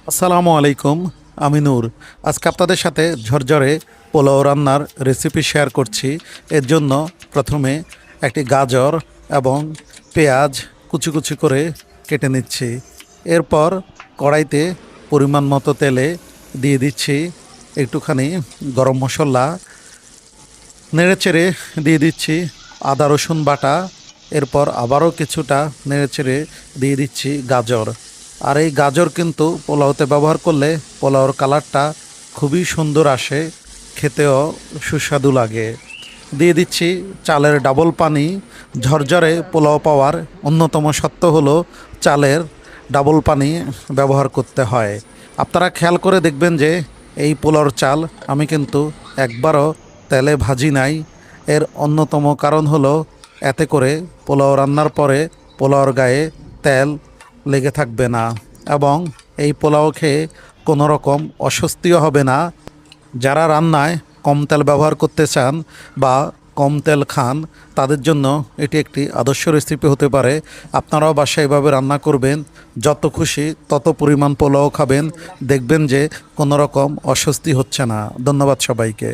আসসালামু আলাইকুম। আমি নূর। আজকে আপনাদের সাথে ঝরঝরে পোলাও রান্নার রেসিপি শেয়ার করছি। এর জন্য প্রথমে একটি গাজর এবং পেঁয়াজ কুচি কুচি করে কেটে নিচ্ছি। এরপর কড়াইতে পরিমাণ মতো তেলে দিয়ে দিচ্ছি একটুখানি গরম মশলা, নেড়েচেড়ে দিয়ে দিচ্ছি আদা রসুন বাটা। এরপর আবারও কিছুটা নেড়েচেড়ে দিয়ে দিচ্ছি গাজর। আর এই গাজর কিন্তু পোলাওতে ব্যবহার করলে পোলাওর কালারটা খুবই সুন্দর আসে, খেতেও সুস্বাদু লাগে। দিয়ে দিচ্ছি চালের ডাবল পানি। ঝরঝরে পোলাও পাওয়ার অন্যতম সত্য হলো চালের ডাবল পানি ব্যবহার করতে হয়। আপনারা খেয়াল করে দেখবেন যে এই পোলাওর চাল আমি কিন্তু একবারও তেলে ভাজি নাই। এর অন্যতম কারণ হলো এতে করে পোলাও রান্নার পরে পোলাওর গায়ে তেল লেগে থাকবে না এবং এই পোলাও খেয়ে কোনো রকম অস্বস্তিও হবে না। যারা রান্নায় কম তেল ব্যবহার করতে চান বা কম তেল খান, তাদের জন্য এটি একটি আদর্শ রেসিপি হতে পারে। আপনারাও বাসায় এভাবে রান্না করবেন, যত খুশি তত পরিমাণ পোলাও খাবেন, দেখবেন যে কোনো রকম অস্বস্তি হচ্ছে না। ধন্যবাদ সবাইকে।